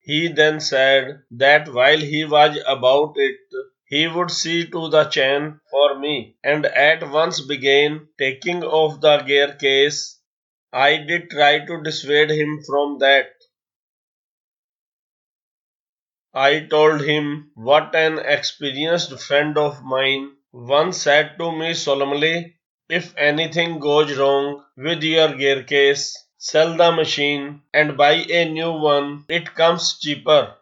He then said that while he was about it, he would see to the chain for me, and at once began taking off the gear case. I did try to dissuade him from that. I told him what an experienced friend of mine once said to me solemnly, if anything goes wrong with your gear case, sell the machine and buy a new one. It comes cheaper.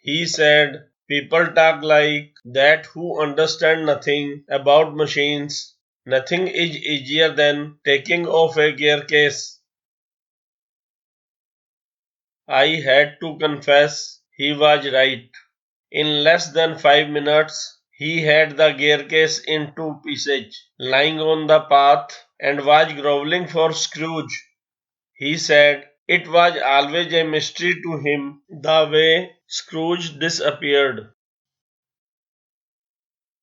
He said, people talk like that who understand nothing about machines. Nothing is easier than taking off a gear case. I had to confess he was right. In less than 5 minutes, he had the gear case in two pieces, lying on the path, and was groveling for Scrooge. He said it was always a mystery to him the way Scrooge disappeared.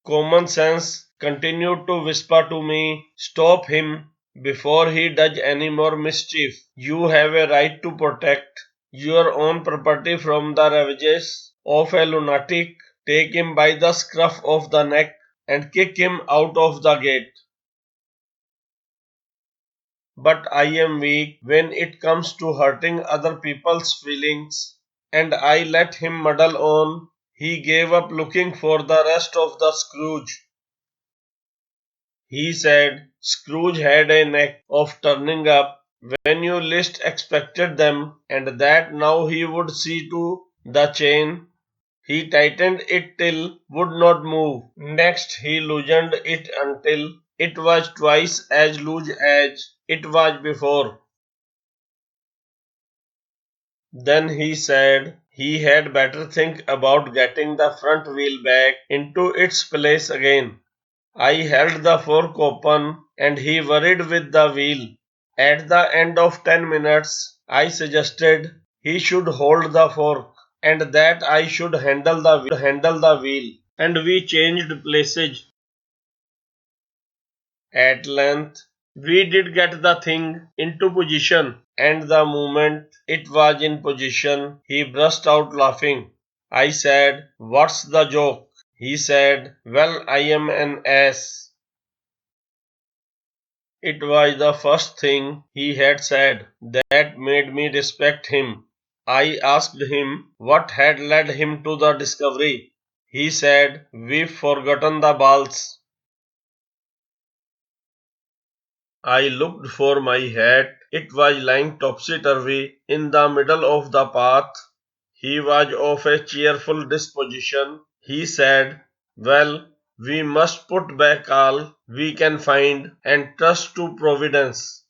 Common sense continued to whisper to me, stop him before he does any more mischief. You have a right to protect your own property from the ravages of a lunatic. Take him by the scruff of the neck and kick him out of the gate. But I am weak when it comes to hurting other people's feelings, and I let him muddle on. He gave up looking for the rest of the Scrooge. He said Scrooge had a knack of turning up when you least expected them, and that now he would see to the chain. He tightened it till would not move. Next he loosened it until it was twice as loose as it was before. Then he said he had better think about getting the front wheel back into its place again. I held the fork open and he worried with the wheel. At the end of 10 minutes, I suggested he should hold the fork and that I should handle the wheel, and we changed places. At length, we did get the thing into position, and the moment it was in position, he burst out laughing. I said, what's the joke? He said, well, I am an ass. It was the first thing he had said that made me respect him. I asked him what had led him to the discovery. He said, we've forgotten the balls. I looked for my hat. It was lying topsy-turvy in the middle of the path. He was of a cheerful disposition. He said, well, we must put back all we can find and trust to Providence.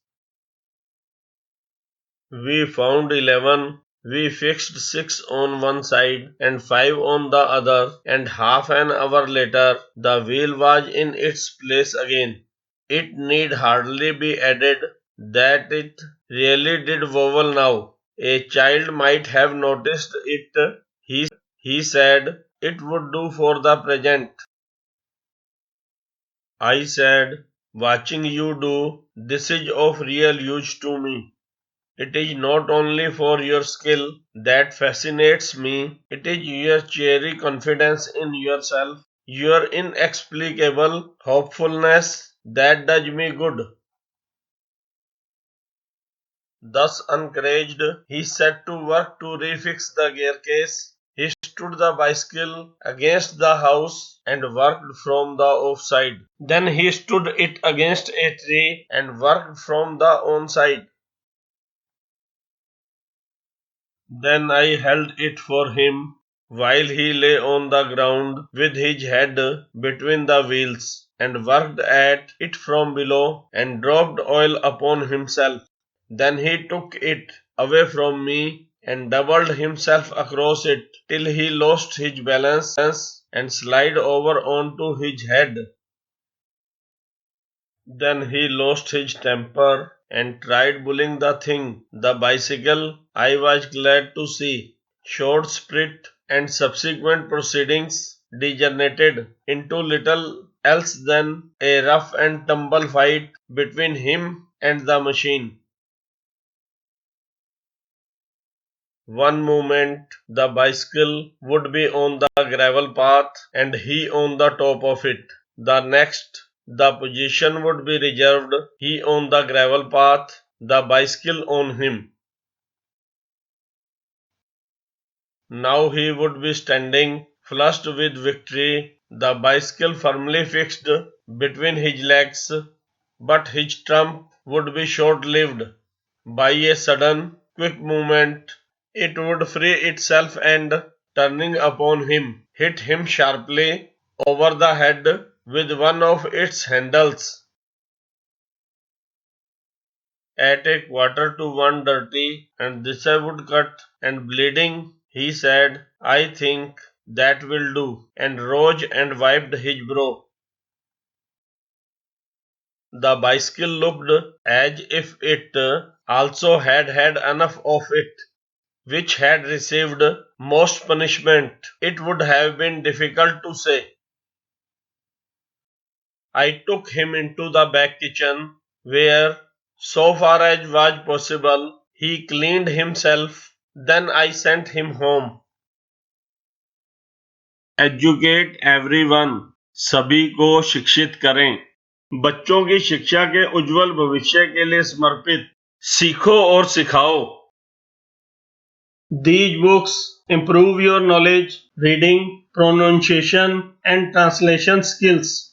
We found 11. We fixed 6 on one side and 5 on the other, and half an hour later the wheel was in its place again. It need hardly be added that it really did wobble now. A child might have noticed it. He said it would do for the present. I said, watching you do this is of real use to me. It is not only for your skill that fascinates me, it is your cheery confidence in yourself, your inexplicable hopefulness that does me good. Thus encouraged, he set to work to refix the gear case. He stood the bicycle against the house and worked from the off side. Then he stood it against a tree and worked from the on side. Then I held it for him while he lay on the ground with his head between the wheels, and worked at it from below and dropped oil upon himself. Then he took it away from me and doubled himself across it till he lost his balance and slid over onto his head. Then he lost his temper and tried bullying the thing. The bicycle, I was glad to see, showed spirit, and subsequent proceedings degenerated into little else than a rough and tumble fight between him and the machine. One moment the bicycle would be on the gravel path and he on the top of it. The next, the position would be reserved, he on the gravel path, the bicycle on him. Now he would be standing, flushed with victory, the bicycle firmly fixed between his legs, but his trump would be short-lived. By a sudden, quick movement, it would free itself and, turning upon him, hit him sharply over the head with one of its handles. At a quarter to one dirty and Disha would cut and bleeding, he said, I think that will do, and rose and wiped his brow. The bicycle looked as if it also had had enough of it, which had received most punishment. It would have been difficult to say. I took him into the back kitchen, where, so far as was possible, he cleaned himself. Then I sent him home. Educate everyone, सभी को शिक्षित करें. बच्चों की शिक्षा के उज्जवल भविष्य के लिए समर्पित सीखो और सिखाओ. These books improve your knowledge, reading, pronunciation and translation skills.